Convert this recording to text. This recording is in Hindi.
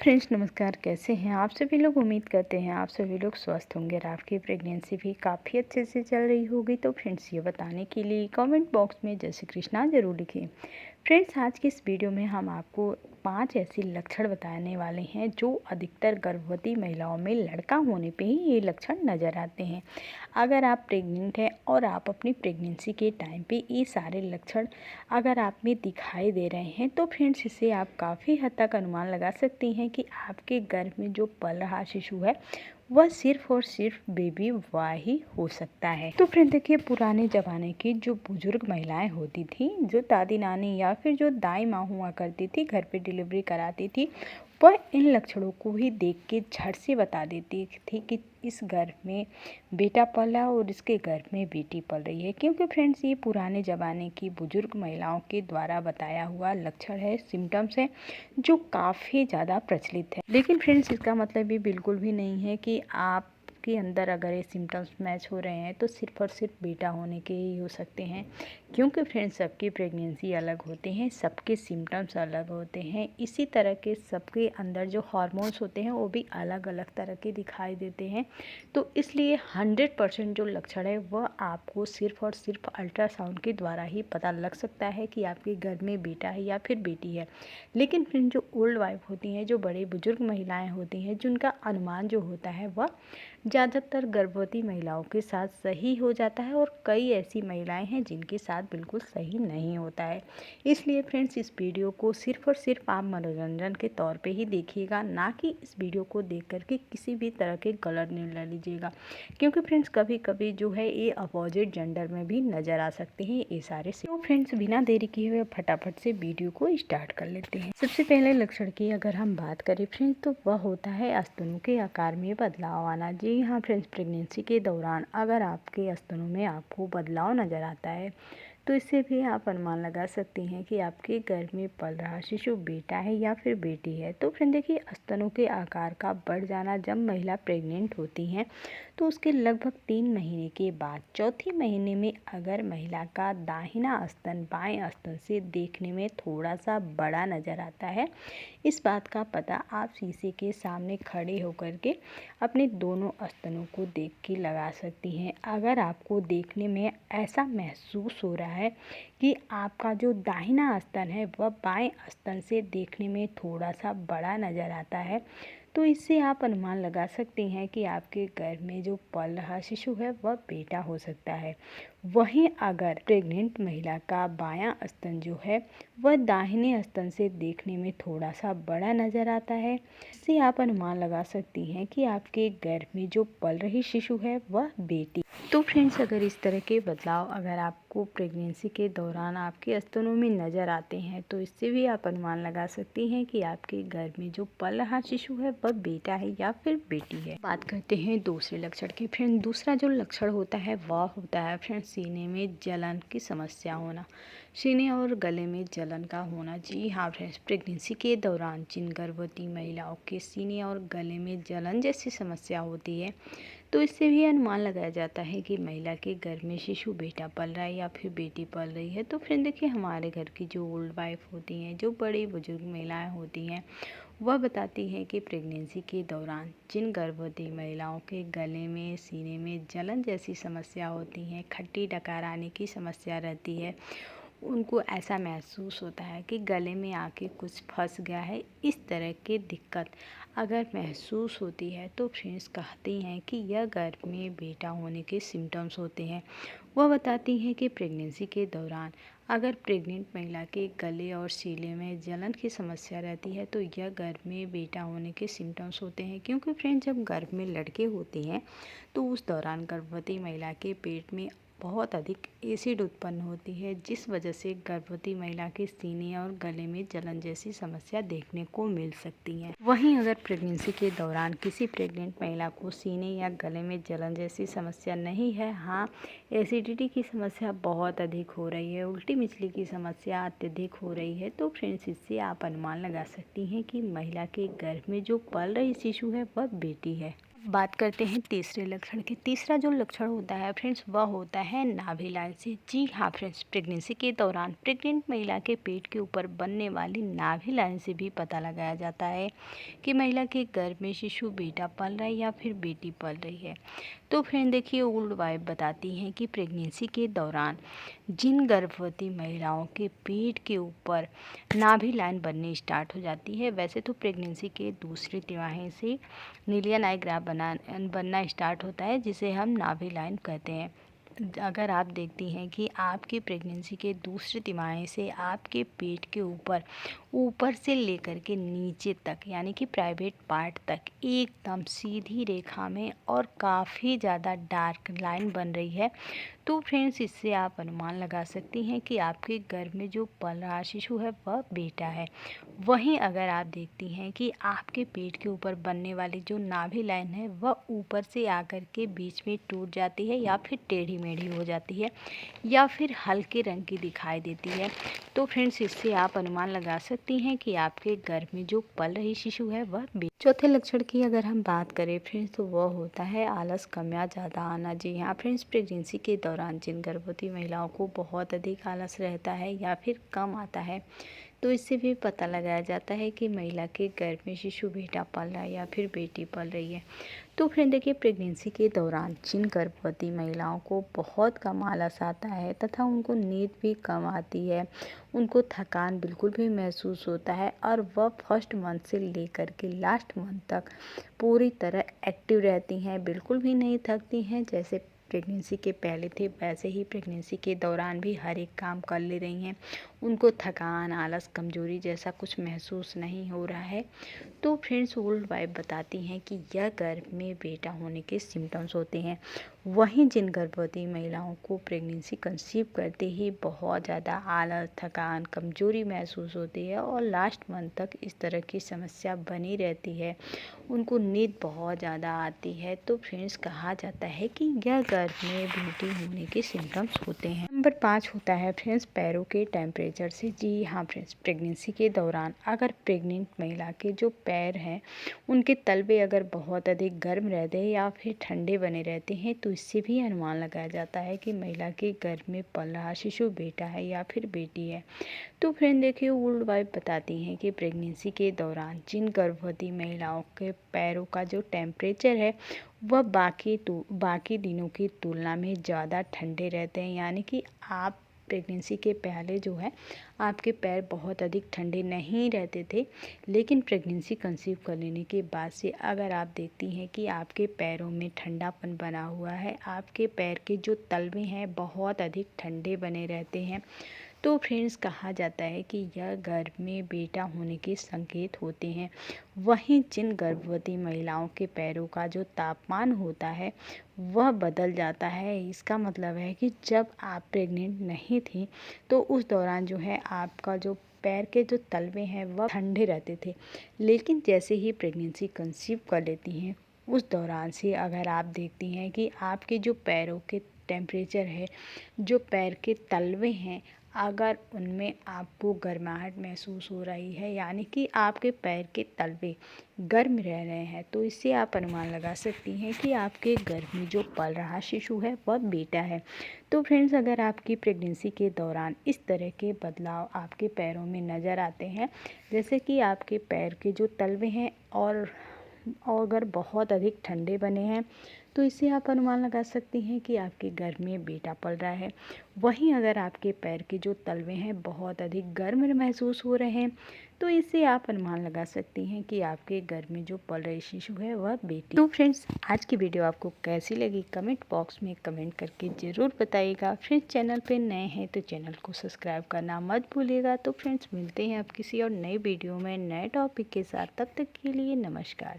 फ्रेंड्स नमस्कार, कैसे हैं आप सभी लोग। उम्मीद करते हैं आप सभी लोग स्वस्थ होंगे और आपकी प्रेगनेंसी भी काफ़ी अच्छे से चल रही होगी। तो फ्रेंड्स ये बताने के लिए कमेंट बॉक्स में जय श्री कृष्णा ज़रूर लिखें। फ्रेंड्स आज की इस वीडियो में हम आपको 5 ऐसे लक्षण बताने वाले हैं जो अधिकतर गर्भवती महिलाओं में लड़का होने पे ही ये लक्षण नज़र आते हैं। अगर आप प्रेग्नेंट हैं और आप अपनी प्रेगनेंसी के टाइम पे ये सारे लक्षण अगर आप में दिखाई दे रहे हैं तो फ्रेंड्स इससे आप काफ़ी हद तक अनुमान लगा सकती हैं कि आपके गर्भ में जो पल रहा शिशु है वह सिर्फ और सिर्फ बेबी बॉय ही हो सकता है। तो फ्रेंड देखिए, पुराने ज़माने की जो बुजुर्ग महिलाएं होती थी, जो दादी नानी या फिर जो दाई माँ हुआ करती थी, घर पे डिलीवरी कराती थी, वह इन लक्षणों को ही देख के झट से बता देती थी कि इस गर्भ में बेटा पल रहा है और इसके गर्भ में बेटी पल रही है। क्योंकि फ्रेंड्स ये पुराने ज़माने की बुजुर्ग महिलाओं के द्वारा बताया हुआ लक्षण है, सिम्टम्स है, जो काफ़ी ज़्यादा प्रचलित है। लेकिन फ्रेंड्स इसका मतलब ये बिल्कुल भी नहीं है कि आप के अंदर अगर ये सिम्टम्स मैच हो रहे हैं तो सिर्फ और सिर्फ बेटा होने के ही हो सकते हैं। क्योंकि फ्रेंड्स सबकी प्रेगनेंसी अलग होते हैं, सबके सिम्टम्स अलग होते हैं। इसी तरह के सबके अंदर जो हार्मोन्स होते हैं वो भी अलग अलग तरह के दिखाई देते हैं। तो इसलिए 100% जो लक्षण है वह आपको सिर्फ और सिर्फ अल्ट्रासाउंड के द्वारा ही पता लग सकता है कि आपके गर्भ में बेटा है या फिर बेटी है। लेकिन फ्रेंड जो ओल्ड वाइफ होती हैं, जो बड़ी बुजुर्ग महिलाएं होती हैं, जिनका अनुमान जो होता है वह ज़्यादातर गर्भवती महिलाओं के साथ सही हो जाता है और कई ऐसी महिलाएं हैं जिनके साथ बिल्कुल सही नहीं होता है। इसलिए फ्रेंड्स इस वीडियो को सिर्फ और सिर्फ आप मनोरंजन के तौर पे ही देखिएगा, ना कि इस वीडियो को देख करके किसी भी तरह के गलत निर्णय लीजिएगा। क्योंकि फ्रेंड्स कभी कभी जो है ये अपोजिट जेंडर में भी नज़र आ सकते हैं ये सारे। तो फ्रेंड्स बिना देरी किए हुए फटाफट से वीडियो को स्टार्ट कर लेते हैं। सबसे पहले लक्षण की अगर हम बात करें फ्रेंड्स तो वह होता है स्तनों के आकार में बदलाव आना। जी हाँ फ्रेंड्स, प्रेगनेंसी के दौरान अगर आपके स्तनों में आपको बदलाव नज़र आता है तो इससे भी आप अनुमान लगा सकती हैं कि आपके गर्भ में पल रहा शिशु बेटा है या फिर बेटी है। तो फ्रेंड देखिए, स्तनों के आकार का बढ़ जाना जब महिला प्रेग्नेंट होती हैं तो उसके लगभग 3 महीने के बाद चौथे महीने में अगर महिला का दाहिना स्तन बाएं स्तन से देखने में थोड़ा सा बड़ा नज़र आता है, इस बात का पता आप शीशे के सामने खड़े होकर के अपने दोनों स्तनों को देख के लगा सकती हैं। अगर आपको देखने में ऐसा महसूस हो रहा है कि आपका जो दाहिना स्तन है वह बाएं स्तन से देखने में थोड़ा सा बड़ा नज़र आता है, तो इससे आप अनुमान लगा सकती हैं कि आपके गर्भ में जो पल रहा शिशु है वह बेटा हो सकता है। वहीं अगर प्रेग्नेंट महिला का बायां स्तन जो है वह दाहिने स्तन से देखने में थोड़ा सा बड़ा नज़र आता है, इससे आप अनुमान लगा सकती हैं कि आपके गर्भ में जो पल रही शिशु है वह बेटी। तो फ्रेंड्स अगर इस तरह के बदलाव अगर आपको प्रेगनेंसी के दौरान आपके स्तनों में नज़र आते हैं तो इससे भी आप अनुमान लगा सकती हैं कि आपके गर्भ में जो पल रहा शिशु है वह बेटा है या फिर बेटी है। बात करते हैं दूसरे लक्षण की। फ्रेंड दूसरा जो लक्षण होता है वह होता है फ्रेंड सीने में जलन की समस्या होना, सीने और गले में जलन का होना। जी हाँ फ्रेंड्स, प्रेगनेंसी के दौरान जिन गर्भवती महिलाओं के सीने और गले में जलन जैसी समस्या होती है तो इससे भी अनुमान लगाया जाता है कि महिला के गर्भ में शिशु बेटा पल रहा है या फिर बेटी पल रही है। तो फ्रेंड देखिए, हमारे घर की जो ओल्ड वाइफ होती हैं, जो बड़ी बुजुर्ग महिलाएं होती हैं, वह बताती हैं कि प्रेगनेंसी के दौरान जिन गर्भवती महिलाओं के गले में सीने में जलन जैसी समस्या होती हैं, खट्टी डकार आने की समस्या रहती है, उनको ऐसा महसूस होता है कि गले में आके कुछ फंस गया है। इस तरह की दिक्कत अगर महसूस होती है तो फ्रेंड्स कहती हैं कि यह गर्भ में बेटा होने के सिम्टम्स होते हैं। वह बताती हैं कि प्रेगनेंसी के दौरान अगर प्रेग्नेंट महिला के गले और सीने में जलन की समस्या रहती है तो यह गर्भ में बेटा होने के सिम्टम्स होते हैं। क्योंकि फ्रेंड्स जब गर्भ में लड़के होते हैं तो उस दौरान गर्भवती महिला के पेट में बहुत अधिक एसिड उत्पन्न होती है, जिस वजह से गर्भवती महिला के सीने और गले में जलन जैसी समस्या देखने को मिल सकती है। वहीं अगर प्रेगनेंसी के दौरान किसी प्रेग्नेंट महिला को सीने या गले में जलन जैसी समस्या नहीं है, हाँ एसिडिटी की समस्या बहुत अधिक हो रही है, उल्टी मिचली की समस्या अत्यधिक हो रही है, तो फ्रेंड्स इससे आप अनुमान लगा सकती हैं कि महिला के गर्भ में जो पल रही शिशु है वह बेटी है। बात करते हैं तीसरे लक्षण की। तीसरा जो लक्षण होता है फ्रेंड्स वह होता है नाभि लाइन से। जी हाँ फ्रेंड्स, प्रेगनेंसी के दौरान प्रेग्नेंट महिला के पेट के ऊपर बनने वाली नाभि लाइन से भी पता लगाया जाता है कि महिला के गर्भ में शिशु बेटा पल रहा है या फिर बेटी पल रही है। तो फ्रेंड देखिए, ओल्ड वाइफ बताती हैं कि प्रेगनेंसी के दौरान जिन गर्भवती महिलाओं के पेट के ऊपर नाभि लाइन बननी स्टार्ट हो जाती है, वैसे तो प्रेगनेंसी के दूसरे तिमाही से नीलियन आई ग्राफ बनना स्टार्ट होता है, जिसे हम नाभि लाइन कहते हैं। अगर आप देखती हैं कि आपकी प्रेगनेंसी के दूसरे तिमाही से आपके पेट के ऊपर से लेकर के नीचे तक यानी कि प्राइवेट पार्ट तक एकदम सीधी रेखा में और काफ़ी ज़्यादा डार्क लाइन बन रही है, तो फ्रेंड्स इससे आप अनुमान लगा सकती हैं कि आपके गर्भ में जो पल रहा शिशु है वह बेटा है। वहीं अगर आप देखती हैं कि आपके पेट के ऊपर बनने वाली जो नाभि लाइन है वह ऊपर से आकर के बीच में टूट जाती है या फिर टेढ़ी मेढ़ी हो जाती है या फिर हल्के रंग की दिखाई देती है, तो फ्रेंड्स इससे आप अनुमान लगा सकती हैं कि आपके गर्भ में जो पल रही शिशु है वह बेटा। चौथे लक्षण की अगर हम बात करें फ्रेंड्स, तो वह होता है आलस कम या ज़्यादा आना। जी हाँ फ्रेंड्स, प्रेगनेंसी के दौरान जिन गर्भवती महिलाओं को बहुत अधिक आलस रहता है या फिर कम आता है, तो इससे भी पता लगाया जाता है कि महिला के गर्भ में शिशु बेटा पल रहा है या फिर बेटी पल रही है। तो फ्रेंड देखिए, प्रेगनेंसी के दौरान जिन गर्भवती महिलाओं को बहुत कम आलस आता है तथा उनको नींद भी कम आती है, उनको थकान बिल्कुल भी महसूस होता है और वह फर्स्ट मंथ से लेकर के लास्ट मंथ तक पूरी तरह एक्टिव रहती हैं, बिल्कुल भी नहीं थकती हैं। जैसे प्रेगनेंसी के पहले थे वैसे ही प्रेगनेंसी के दौरान भी हर एक काम कर ले रही हैं, उनको थकान, आलस, कमजोरी जैसा कुछ महसूस नहीं हो रहा है। तो फ्रेंड्स ओल्ड वाइफ बताती हैं कि यह गर्भ में बेटा होने के सिम्टम्स होते हैं। वहीं जिन गर्भवती महिलाओं को प्रेगनेंसी कंसीव करते ही बहुत ज़्यादा आलस, थकान, कमजोरी महसूस होती है और लास्ट मंथ तक इस तरह की समस्या बनी रहती है, उनको नींद बहुत ज़्यादा आती है, तो फ्रेंड्स कहा जाता है कि यह गर्भ में बेटी होने के सिम्टम्स होते हैं। नंबर 5 होता है फ्रेंड्स पैरों के टेम्परेचर से। जी हाँ फ्रेंड्स, प्रेगनेंसी के दौरान अगर प्रेग्नेंट महिला के जो पैर हैं उनके तलवे अगर बहुत अधिक गर्म रहते हैं या फिर ठंडे बने रहते हैं, तो इससे भी अनुमान लगाया जाता है कि महिला के गर्भ में पल रहा शिशु बेटा है या फिर बेटी है। तो फ्रेंड देखिए, ओल्ड वाइफ बताती हैं कि प्रेगनेंसी के दौरान जिन गर्भवती महिलाओं के पैरों का जो टेम्परेचर है वह बाकी दिनों की तुलना में ज़्यादा ठंडे रहते हैं, यानी कि आप प्रेगनेंसी के पहले जो है आपके पैर बहुत अधिक ठंडे नहीं रहते थे, लेकिन प्रेगनेंसी कंसीव कर लेने के बाद से अगर आप देखती हैं कि आपके पैरों में ठंडापन बना हुआ है, आपके पैर के जो तलवे हैं बहुत अधिक ठंडे बने रहते हैं, तो फ्रेंड्स कहा जाता है कि यह गर्भ में बेटा होने के संकेत होते हैं। वहीं जिन गर्भवती महिलाओं के पैरों का जो तापमान होता है वह बदल जाता है, इसका मतलब है कि जब आप प्रेग्नेंट नहीं थी तो उस दौरान जो है आपका जो पैर के जो तलवे हैं वह ठंडे रहते थे, लेकिन जैसे ही प्रेगनेंसी कंसीव कर लेती हैं उस दौरान से अगर आप देखती हैं कि आपके जो पैरों के टेम्परेचर है, जो पैर के तलवे हैं, अगर उनमें आपको गर्माहट महसूस हो रही है यानी कि आपके पैर के तलवे गर्म रह रहे हैं, तो इससे आप अनुमान लगा सकती हैं कि आपके गर्भ में जो पल रहा शिशु है वह बेटा है। तो फ्रेंड्स, अगर आपकी प्रेगनेंसी के दौरान इस तरह के बदलाव आपके पैरों में नज़र आते हैं, जैसे कि आपके पैर के जो तलवे हैं और अगर बहुत अधिक ठंडे बने हैं, तो इससे आप अनुमान लगा सकती हैं कि आपके गर्भ में बेटा पल रहा है। वहीं अगर आपके पैर के जो तलवे हैं बहुत अधिक गर्म महसूस हो रहे हैं, तो इससे आप अनुमान लगा सकती हैं कि आपके गर्भ में जो पल रही शिशु है वह बेटी। तो फ्रेंड्स, आज की वीडियो आपको कैसी लगी कमेंट बॉक्स में कमेंट करके ज़रूर बताइएगा। फ्रेंड्स, चैनल पे नए हैं तो चैनल को सब्सक्राइब करना मत भूलिएगा। तो फ्रेंड्स, मिलते हैं आप किसी और नई वीडियो में नए टॉपिक के साथ, तब तक के लिए नमस्कार।